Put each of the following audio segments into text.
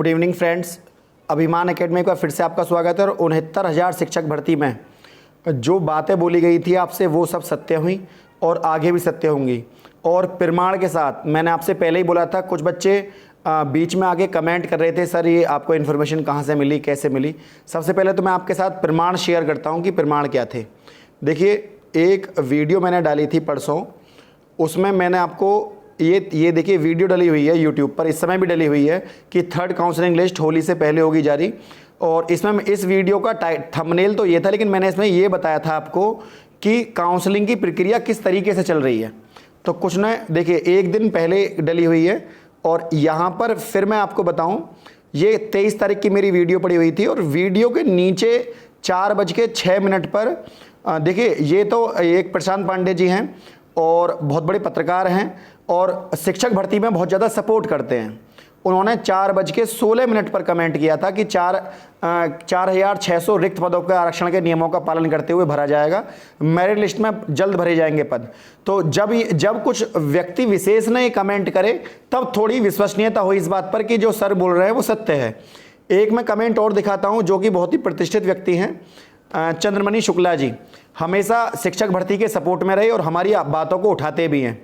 Good evening friends, अभिमान academy का फिर से आपका स्वागत है। और 69,000 शिक्षक भर्ती में जो बातें बोली गई थी आपसे वो सब सत्य हुई और आगे भी सत्य होंगी। और प्रमाण के साथ मैंने आपसे पहले ही बोला था, कुछ बच्चे बीच में आगे कमेंट कर रहे थे, सर ये आपको इन्फॉर्मेशन कहाँ से मिली, कैसे मिली। सबसे पहले तो मैं आपके साथ प्रमाण शेयर करता हूँ कि प्रमाण क्या थे। देखिए, एक वीडियो मैंने डाली थी परसों, उसमें मैंने आपको ये देखिए वीडियो डली हुई है यूट्यूब पर, इस समय भी डली हुई है कि थर्ड काउंसलिंग लिस्ट होली से पहले होगी जारी। और इसमें इस वीडियो का थंबनेल तो ये था, लेकिन मैंने इसमें ये बताया था आपको कि काउंसलिंग की प्रक्रिया किस तरीके से चल रही है। तो कुछ न देखिए, एक दिन पहले डली हुई है और यहाँ पर फिर मैं आपको बताऊँ, ये 23 तारीख की मेरी वीडियो पड़ी हुई थी और वीडियो के नीचे 4:06 पर देखिए, ये तो एक प्रशांत पांडे जी हैं और बहुत बड़े पत्रकार हैं और शिक्षक भर्ती में बहुत ज़्यादा सपोर्ट करते हैं। उन्होंने 4:16 पर कमेंट किया था कि 4,600 रिक्त पदों के आरक्षण के नियमों का पालन करते हुए भरा जाएगा, मेरिट लिस्ट में जल्द भरे जाएंगे पद। तो जब कुछ व्यक्ति विशेष ने ये कमेंट करे, तब थोड़ी विश्वसनीयता हुई इस बात पर कि जो सर बोल रहे हैं वो सत्य है। एक मैं कमेंट और दिखाता हूँ जो कि बहुत ही प्रतिष्ठित व्यक्ति हैं, चंद्रमणि शुक्ला जी। हमेशा शिक्षक भर्ती के सपोर्ट में रहे और हमारी बातों को उठाते भी हैं।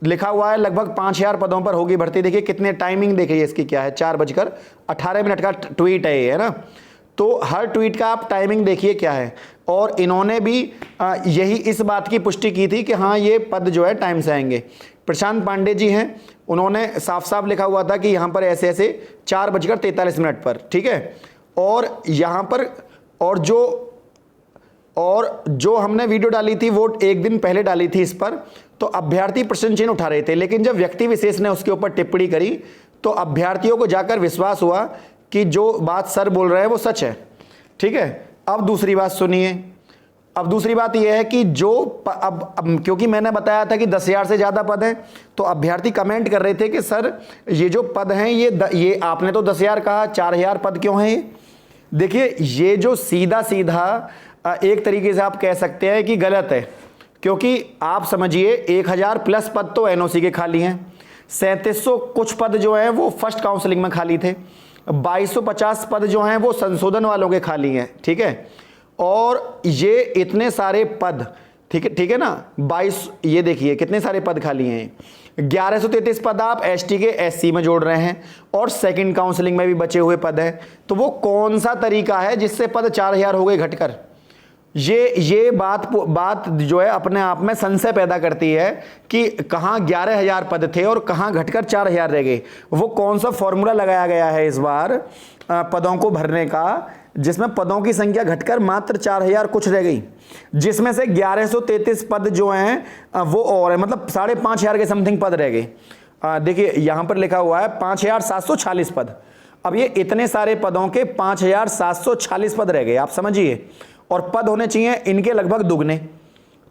लिखा हुआ है लगभग 5,000 पदों पर होगी भर्ती। देखिए कितने टाइमिंग देखिए इसकी क्या है, 4:18 का ट्वीट है ये, है ना। तो हर ट्वीट का आप टाइमिंग देखिए क्या है। और इन्होंने भी यही इस बात की पुष्टि की थी कि हाँ ये पद जो है टाइम से आएंगे। प्रशांत पांडे जी हैं, उन्होंने साफ साफ लिखा हुआ था कि यहाँ पर ऐसे ऐसे 4:43 पर, ठीक है। और यहाँ पर और जो हमने वीडियो डाली थी वो एक दिन पहले डाली थी इस पर, तो अभ्यर्थी प्रश्न चिन्ह उठा रहे थे। लेकिन जब व्यक्ति विशेष ने उसके ऊपर टिप्पणी करी तो अभ्यर्थियों को जाकर विश्वास हुआ कि जो बात सर बोल रहे हैं वो सच है, ठीक है। अब दूसरी बात सुनिए। अब दूसरी बात यह है कि जो अब क्योंकि मैंने बताया था कि 10,000 से ज़्यादा पद हैं, तो अभ्यर्थी कमेंट कर रहे थे कि सर ये जो पद हैं ये आपने तो 10,000 कहा, 4,000 पद क्यों हैं ये। देखिए, ये जो सीधा सीधा एक तरीके से आप कह सकते हैं कि गलत है, क्योंकि आप समझिए 1,000 प्लस पद तो एनओसी के खाली हैं, 3,700 कुछ पद जो हैं वो फर्स्ट काउंसलिंग में खाली थे, 2,250 पद जो हैं वो संशोधन वालों के खाली हैं, ठीक है। और ये इतने सारे पद, ठीक है ना, 22, ये देखिए कितने सारे पद खाली हैं। 1,133 पद आप एसटी के एससी में जोड़ रहे हैं और सेकंड काउंसलिंग में भी बचे हुए पद हैं। तो वो कौन सा तरीका है जिससे पद 4,000 हो गए घटकर। ये बात जो है अपने आप में संशय पैदा करती है कि कहाँ 11,000 पद थे और कहाँ घटकर 4,000 रह गए। वो कौन सा फॉर्मूला लगाया गया है इस बार पदों को भरने का, जिसमें पदों की संख्या घटकर मात्र 4,000 कुछ रह गई, जिसमें से 1,133 पद जो हैं वो और है, मतलब 5,500 के समथिंग पद रह गए। देखिए यहाँ पर लिखा हुआ है 5,746 पद। अब ये इतने सारे पदों के 5,746 पद रह गए, आप समझिए। और पद होने चाहिए इनके लगभग दुगने।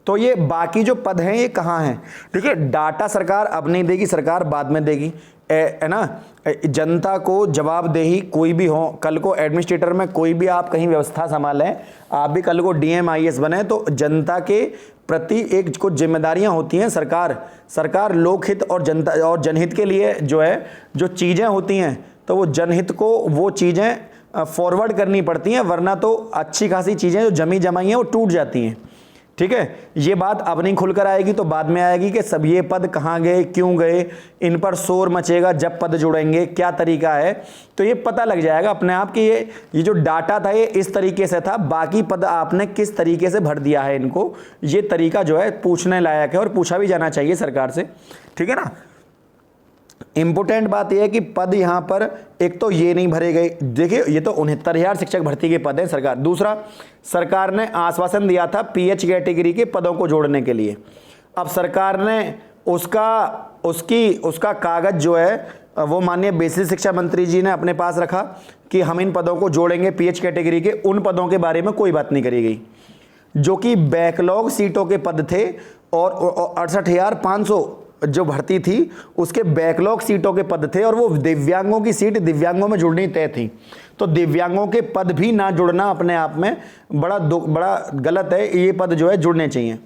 तो ये बाकी जो पद हैं ये कहाँ हैं। देखिए, डाटा सरकार अब नहीं देगी, सरकार बाद में देगी, है ना। जनता को जवाबदेही कोई भी हो, कल को एडमिनिस्ट्रेटर में कोई भी आप कहीं व्यवस्था संभालें, आप भी कल को डीएम आईएएस बने, तो जनता के प्रति एक कुछ जिम्मेदारियां होती हैं। सरकार लोकहित और जनता और जनहित के लिए जो है जो चीज़ें होती हैं, तो वो जनहित को वो चीज़ें फॉरवर्ड करनी पड़ती हैं, वरना तो अच्छी खासी चीज़ें जो जमी जमाई हैं वो टूट जाती हैं, ठीक है। ये बात अब नहीं खुलकर आएगी तो बाद में आएगी कि सब ये पद कहाँ गए, क्यों गए, इन पर शोर मचेगा जब पद जुड़ेंगे, क्या तरीका है। तो ये पता लग जाएगा अपने आप कि ये जो डाटा था ये इस तरीके से था, बाकी पद आपने किस तरीके से भर दिया है इनको। ये तरीका जो है पूछने लायक है और पूछा भी जाना चाहिए सरकार से, ठीक है ना। इंपॉर्टेंट बात यह है कि पद यहाँ पर एक तो ये नहीं भरे गए। देखिए, ये तो 69,000 शिक्षक भर्ती के पद हैं सरकार। दूसरा, सरकार ने आश्वासन दिया था पीएच कैटेगरी के पदों को जोड़ने के लिए। अब सरकार ने उसका कागज जो है वो माननीय बेसिक शिक्षा मंत्री जी ने अपने पास रखा कि हम इन पदों को जोड़ेंगे पीएच कैटेगरी के। उन पदों के बारे में कोई बात नहीं करी गई, जो कि बैकलॉग सीटों के पद थे। और 68,500 जो भर्ती थी उसके बैकलॉग सीटों के पद थे और वो दिव्यांगों की सीट दिव्यांगों में जुड़नी तय थी। तो दिव्यांगों के पद भी ना जुड़ना अपने आप में बड़ा गलत है। ये पद जो है जुड़ने चाहिए।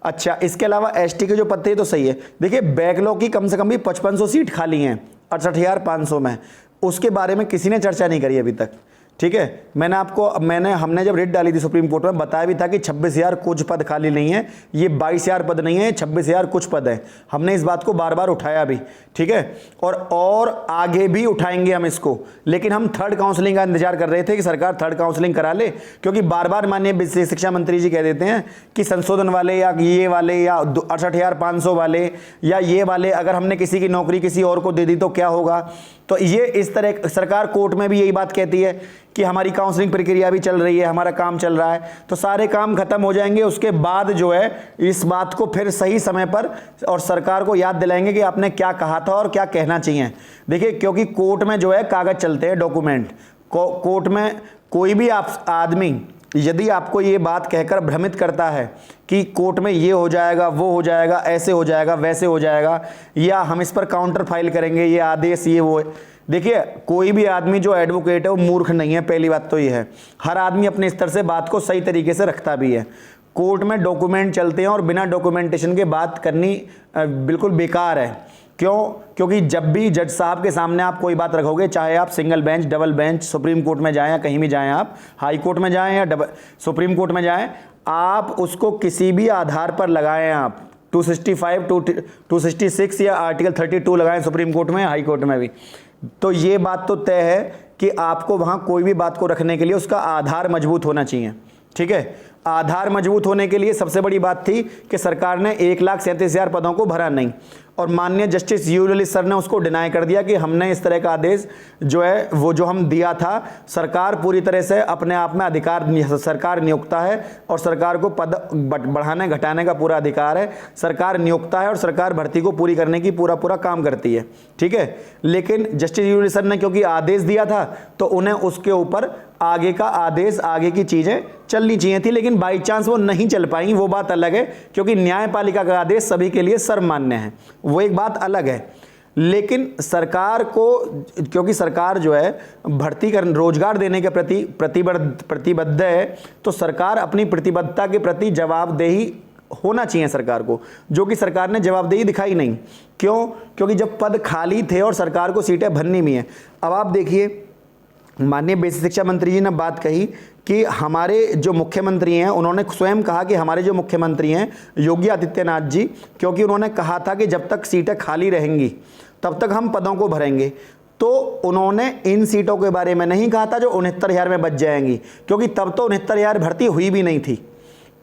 अच्छा, इसके अलावा एसटी के जो पद थे तो सही है। देखिए, बैकलॉग की कम से कम भी 5500 सीट खाली हैं 68,500 में। उसके बारे में किसी ने चर्चा नहीं करी अभी तक। ठीक है, हमने जब रिट डाली थी सुप्रीम कोर्ट में बताया भी था कि 26,000 कुछ पद खाली नहीं है, ये 22,000 पद नहीं है, 26,000 कुछ पद है। हमने इस बात को बार बार उठाया भी। ठीक है, और आगे भी उठाएंगे हम इसको, लेकिन हम थर्ड काउंसलिंग का इंतजार कर रहे थे कि सरकार थर्ड काउंसलिंग करा ले, क्योंकि बार बार माननीय शिक्षा मंत्री जी कह देते हैं कि संशोधन वाले या ये वाले या 68,500 वाले या ये वाले, अगर हमने किसी की नौकरी किसी और को दे दी तो क्या होगा। तो ये इस तरह सरकार कोर्ट में भी यही बात कहती है कि हमारी काउंसलिंग प्रक्रिया भी चल रही है, हमारा काम चल रहा है, तो सारे काम खत्म हो जाएंगे, उसके बाद जो है इस बात को फिर सही समय पर और सरकार को याद दिलाएंगे कि आपने क्या कहा था और क्या कहना चाहिए। देखिए, क्योंकि कोर्ट में जो है कागज चलते हैं, डॉक्यूमेंट, कोर्ट में कोई भी आदमी यदि आपको ये बात कहकर भ्रमित करता है कि कोर्ट में ये हो जाएगा, वो हो जाएगा, ऐसे हो जाएगा, वैसे हो जाएगा, या हम इस पर काउंटर फाइल करेंगे, ये आदेश ये वो है, देखिए कोई भी आदमी जो एडवोकेट है वो मूर्ख नहीं है। पहली बात तो ये है, हर आदमी अपने स्तर से बात को सही तरीके से रखता भी है। कोर्ट में डॉक्यूमेंट चलते हैं और बिना डॉक्यूमेंटेशन के बात करनी बिल्कुल बेकार है। क्यों? क्योंकि जब भी जज साहब के सामने आप कोई बात रखोगे, चाहे आप single bench, double bench, supreme court में जाएं या कहीं भी जाएं, आप हाई कोर्ट में जाएं या सुप्रीम कोर्ट में जाएं, आप उसको किसी भी आधार पर लगाएं, आप 265, 266 या आर्टिकल 32 लगाएं सुप्रीम कोर्ट में, हाई कोर्ट में भी, तो ये बात तो तय है कि आपको वहां कोई भी बात को रखने के लिए उसका आधार मजबूत होना चाहिए। ठीक है, आधार मजबूत होने के लिए सबसे बड़ी बात थी कि सरकार ने 1,37,000 पदों को भरा नहीं, और माननीय जस्टिस यू ललित सर ने उसको डिनाई कर दिया कि हमने इस तरह का आदेश जो है वो जो हम दिया था, सरकार पूरी तरह से अपने आप में अधिकार, सरकार नियोक्ता है और सरकार को पद बढ़ाने घटाने का पूरा अधिकार है, सरकार नियोक्ता है और सरकार भर्ती को पूरी करने की पूरा काम करती है। ठीक है, लेकिन जस्टिस यू ललित सर ने क्योंकि आदेश दिया था तो उन्हें उसके ऊपर आगे का आदेश, आगे की चीजें चलनी चाहिए थी, लेकिन बाई चांस वो नहीं चल पाई, वो बात अलग है, क्योंकि न्यायपालिका का आदेश सभी के लिए सर्वमान्य है, वो एक बात अलग है। लेकिन सरकार को, क्योंकि सरकार जो है भर्ती कर रोजगार देने के प्रति प्रतिबद्ध है, तो सरकार अपनी प्रतिबद्धता के प्रति जवाबदेही होना चाहिए सरकार को, जो कि सरकार ने जवाबदेही दिखाई नहीं। क्यों? क्योंकि जब पद खाली थे और सरकार को सीटें भरनी भी हैं। अब आप देखिए, माननीय बेसिक शिक्षा मंत्री जी ने बात कही कि हमारे जो मुख्यमंत्री हैं, उन्होंने स्वयं कहा कि हमारे जो मुख्यमंत्री हैं योगी आदित्यनाथ जी, क्योंकि उन्होंने कहा था कि जब तक सीटें खाली रहेंगी तब तक हम पदों को भरेंगे, तो उन्होंने इन सीटों के बारे में नहीं कहा था जो 69,000 में बच जाएंगी, क्योंकि तब तो 69,000 भर्ती हुई भी नहीं थी,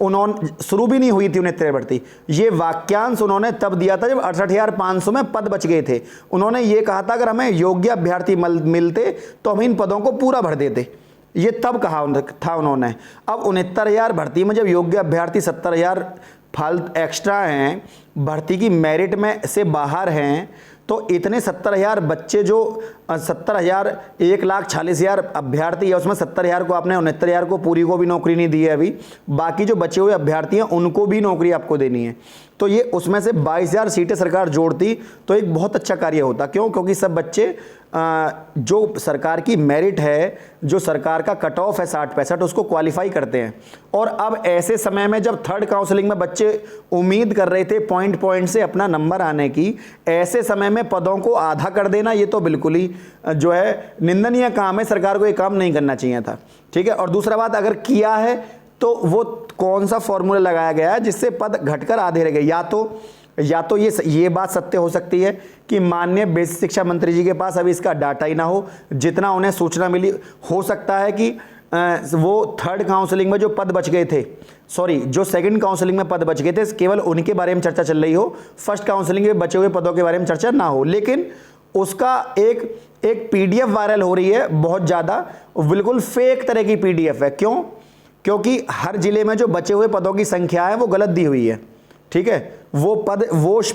उन्होंने शुरू भी नहीं हुई थी 69,000 भर्ती। ये वाक्यांश उन्होंने तब दिया था जब 68,500 में पद बच गए थे। उन्होंने ये कहा था अगर हमें योग्य अभ्यर्थी मिलते तो हम इन पदों को पूरा भर देते, ये तब कहा था उन्होंने। अब 69,000 भर्ती में जब योग्य अभ्यर्थी 70,000 फालतू एक्स्ट्रा हैं, भर्ती की मेरिट में से बाहर हैं, तो इतने 70,000 बच्चे, जो 70,000 1,40,000 अभ्यर्थी है, उसमें 70,000 को आपने 69,000 को पूरी को भी नौकरी नहीं दी है अभी, बाकी जो बचे हुए अभ्यर्थी हैं उनको भी नौकरी आपको देनी है। तो ये उसमें से 22,000 सीटें सरकार जोड़ती तो एक बहुत अच्छा कार्य होता। क्यों? क्योंकि सब बच्चे जो सरकार की मेरिट है, जो सरकार का कट ऑफ है 60-65, उसको क्वालिफाई करते हैं। और अब ऐसे समय में जब थर्ड काउंसलिंग में बच्चे उम्मीद कर रहे थे पॉइंट से अपना नंबर आने की, ऐसे समय में पदों को आधा कर देना, ये तो बिल्कुल ही जो है निंदनीय काम है। सरकार को ये काम नहीं करना चाहिए था। ठीक है, और दूसरा बात, अगर किया है तो वो कौन सा फॉर्मूला लगाया गया है जिससे पद घटकर आधे रह गए? या तो ये बात सत्य हो सकती है कि माननीय बेसिक शिक्षा मंत्री जी के पास अभी इसका डाटा ही ना हो, जितना उन्हें सूचना मिली। हो सकता है कि वो थर्ड काउंसलिंग में जो पद बच गए थे, जो सेकंड काउंसलिंग में पद बच गए थे, केवल उनके बारे में चर्चा चल रही हो, फर्स्ट काउंसलिंग में बचे हुए पदों के बारे में चर्चा ना हो। लेकिन उसका एक पीडीएफ वायरल हो रही है बहुत ज़्यादा, बिल्कुल फेक तरह की पीडीएफ है। क्यों? क्योंकि हर जिले में जो बचे हुए पदों की संख्या है वो गलत दी हुई है। ठीक है, वो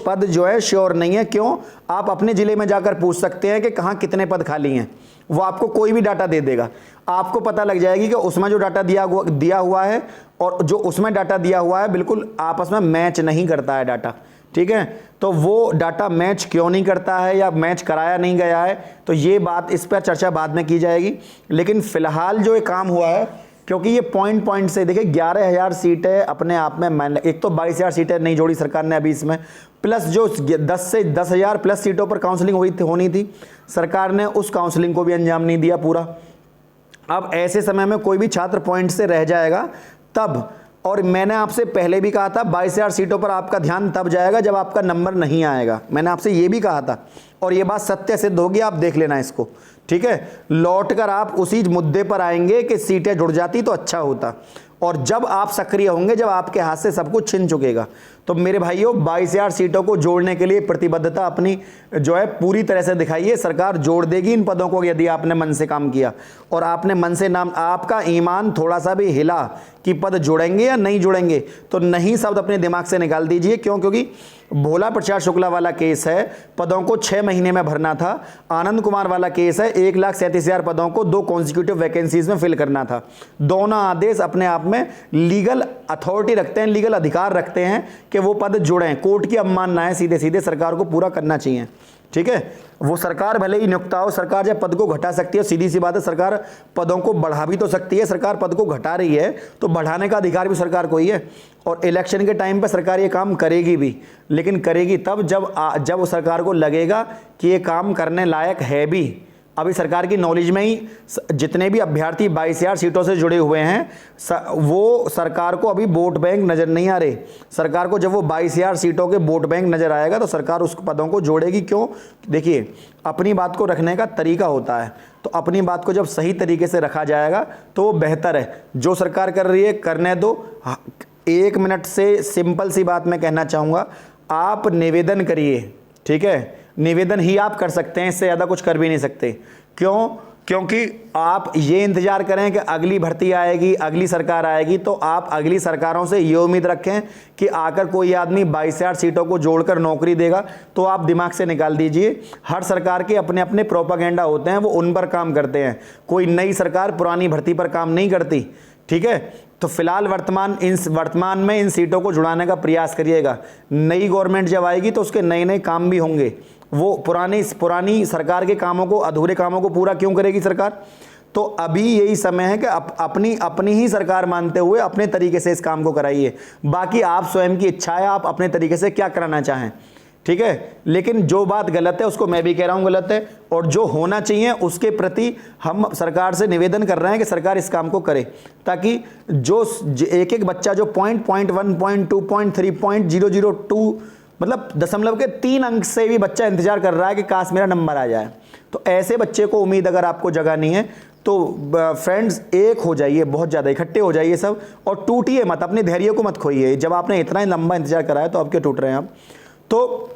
पद जो है श्योर नहीं है। क्यों? आप अपने जिले में जाकर पूछ सकते हैं कि कहाँ कितने पद खाली हैं, वो आपको कोई भी डाटा दे देगा। आपको पता लग जाएगी कि उसमें जो डाटा दिया हुआ है और जो उसमें डाटा दिया हुआ है बिल्कुल आपस में मैच नहीं करता है डाटा। ठीक है, तो वो डाटा मैच क्यों नहीं करता है या मैच कराया नहीं गया है, तो ये बात, इस पर चर्चा बाद में की जाएगी। लेकिन फिलहाल जो ये काम हुआ है क्योंकि ये पॉइंट पॉइंट से देखिए 11,000 सीटें अपने आप में, एक तो 22,000 सीटें नहीं जोड़ी सरकार ने अभी इसमें, प्लस जो 10 से 10,000 प्लस सीटों पर काउंसलिंग होनी थी, सरकार ने उस काउंसलिंग को भी अंजाम नहीं दिया पूरा। अब ऐसे समय में कोई भी छात्र पॉइंट से रह जाएगा तब, और मैंने आपसे पहले भी कहा था 22,000 सीटों पर आपका ध्यान तब जाएगा जब आपका नंबर नहीं आएगा, मैंने आपसे ये भी कहा था, और ये बात सत्य सिद्ध होगी, आप देख लेना इसको, ठीक है। लौट कर आप उसी मुद्दे पर आएंगे कि सीटें जुड़ जाती तो अच्छा होता, और जब आप सक्रिय होंगे, जब आपके हाथ से सब कुछ छिन चुकेगा। तो मेरे भाइयों 22,000 सीटों को जोड़ने के लिए प्रतिबद्धता अपनी जो है पूरी तरह से दिखाइए। सरकार जोड़ देगी इन पदों को यदि आपने मन से काम किया, और आपने मन से नाम, आपका ईमान थोड़ा सा भी हिला कि पद जुड़ेंगे या नहीं जुड़ेंगे, तो नहीं शब्द अपने दिमाग से निकाल दीजिए। क्यों? क्योंकि भोला प्रसाद शुक्ला वाला केस है, पदों को 6 महीने में भरना था। आनंद कुमार वाला केस है, 1,37,000 पदों को 2 कॉन्सिक्यूटिव वैकेंसीज में फिल करना था। दोनों आदेश अपने आप में लीगल अथॉरिटी रखते हैं, लीगल अधिकार रखते हैं कि वो पद जुड़ें। कोर्ट की अवमानना है, सीधे सीधे सरकार को पूरा करना चाहिए, ठीक है। वो सरकार भले ही नियुक्ता हो, सरकार जब पद को घटा सकती है, सीधी सी बात है, सरकार पदों को बढ़ा भी तो सकती है। सरकार पद को घटा रही है तो बढ़ाने का अधिकार भी सरकार को ही है, और इलेक्शन के टाइम पर सरकार ये काम करेगी भी, लेकिन करेगी तब जब सरकार को लगेगा कि ये काम करने लायक है भी। अभी सरकार की नॉलेज में ही जितने भी अभ्यर्थी 22,000 सीटों से जुड़े हुए हैं, वो सरकार को अभी वोट बैंक नज़र नहीं आ रहे। सरकार को जब वो 22,000 सीटों के वोट बैंक नज़र आएगा तो सरकार उस पदों को जोड़ेगी। क्यों? देखिए, अपनी बात को रखने का तरीका होता है, तो अपनी बात को जब सही तरीके से रखा जाएगा तो वो बेहतर है। जो सरकार कर रही है करने दो। 1 मिनट से सिंपल सी बात मैं कहना चाहूँगा, आप निवेदन करिए, ठीक है। निवेदन ही आप कर सकते हैं, इससे ज़्यादा कुछ कर भी नहीं सकते। क्यों? क्योंकि आप ये इंतजार करें कि अगली भर्ती आएगी, अगली सरकार आएगी, तो आप अगली सरकारों से ये उम्मीद रखें कि आकर कोई आदमी 22,000 सीटों को जोड़कर नौकरी देगा, तो आप दिमाग से निकाल दीजिए। हर सरकार के अपने अपने प्रोपागेंडा होते हैं, वो उन पर काम करते हैं। कोई नई सरकार पुरानी भर्ती पर काम नहीं करती, ठीक है। तो फिलहाल वर्तमान में इन सीटों को जुड़ाने का प्रयास करिएगा। नई गवर्नमेंट जब आएगी तो उसके नए नए काम भी होंगे। वो पुरानी सरकार के कामों को, अधूरे कामों को पूरा क्यों करेगी सरकार? तो अभी यही समय है कि अपनी ही सरकार मानते हुए अपने तरीके से इस काम को कराइए। बाकी आप स्वयं की इच्छा है, आप अपने तरीके से क्या कराना चाहें, ठीक है। लेकिन जो बात गलत है उसको मैं भी कह रहा हूं गलत है, और जो होना चाहिए उसके प्रति हम सरकार से निवेदन कर रहे हैं कि सरकार इस काम को करे, ताकि जो एक एक बच्चा जो 0.1, 0.2, 0.3, 0.002 मतलब दशमलव के 3 अंक से भी बच्चा इंतजार कर रहा है कि काश मेरा नंबर आ जाए, तो ऐसे बच्चे को उम्मीद अगर आपको जगानी है तो फ्रेंड्स एक हो जाइए, बहुत ज़्यादा इकट्ठे हो जाइए सब, और टूटिए मत, अपने धैर्य को मत खोइए। जब आपने इतना ही लंबा इंतजार करा है तो अब क्यों टूट रहे हैं आप? तो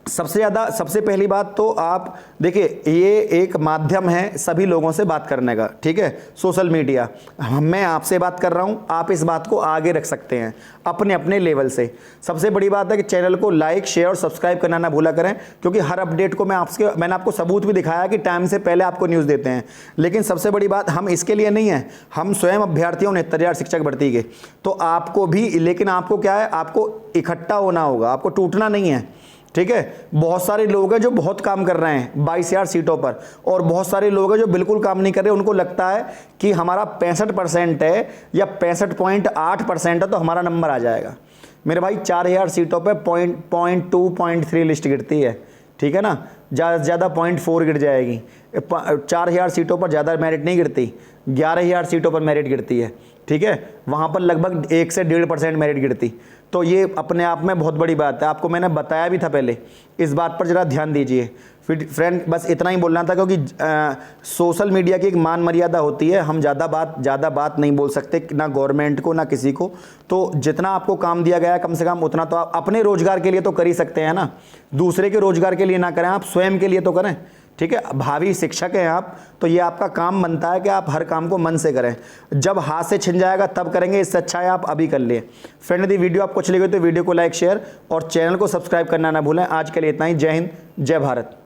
सबसे पहली बात तो आप देखिए, ये एक माध्यम है सभी लोगों से बात करने का, ठीक है। सोशल मीडिया, मैं आपसे बात कर रहा हूं, आप इस बात को आगे रख सकते हैं अपने अपने लेवल से। सबसे बड़ी बात है कि चैनल को लाइक, शेयर और सब्सक्राइब करना ना भूला करें, क्योंकि हर अपडेट को मैंने आपको सबूत भी दिखाया कि टाइम से पहले आपको न्यूज़ देते हैं। लेकिन सबसे बड़ी बात, हम इसके लिए नहीं है, हम स्वयं अभ्यर्थियों 69,000 शिक्षक भर्ती के, तो आपको भी, लेकिन आपको क्या है, आपको इकट्ठा होना होगा, आपको टूटना नहीं है, ठीक है। बहुत सारे लोग हैं जो बहुत काम कर रहे हैं 22,000 सीटों पर, और बहुत सारे लोग हैं जो बिल्कुल काम नहीं कर रहे। उनको लगता है कि हमारा 65% है या 65.8% है तो हमारा नंबर आ जाएगा। मेरे भाई 4,000 सीटों पे 0.2, 0.3 लिस्ट गिरती है, ठीक है ना। ज़्यादा से ज़्यादा 0.4 गिर जाएगी। 4,000 सीटों पर ज़्यादा मेरिट नहीं गिरती, 11,000 सीटों पर मेरिट गिरती है, ठीक है। वहाँ पर लगभग 1 से 1.5% मेरिट गिरती। तो ये अपने आप में बहुत बड़ी बात है, आपको मैंने बताया भी था पहले, इस बात पर ज़रा ध्यान दीजिए। फिर फ्रेंड, बस इतना ही बोलना था, क्योंकि सोशल मीडिया की एक मान मर्यादा होती है। हम ज़्यादा बात नहीं बोल सकते, ना गवर्नमेंट को ना किसी को। तो जितना आपको काम दिया गया है कम से कम उतना तो आप अपने रोजगार के लिए तो कर ही सकते हैं ना, दूसरे के रोजगार के लिए ना करें, आप स्वयं के लिए तो करें, ठीक है। भावी शिक्षक हैं आप, तो ये आपका काम बनता है कि आप हर काम को मन से करें। जब हाथ से छिन जाएगा तब करेंगे, इससे अच्छा है आप अभी कर लें। फ्रेंड, यदि वीडियो आपको अच्छी लगी तो वीडियो को लाइक, शेयर और चैनल को सब्सक्राइब करना ना भूलें। आज के लिए इतना ही। जय हिंद, जय भारत।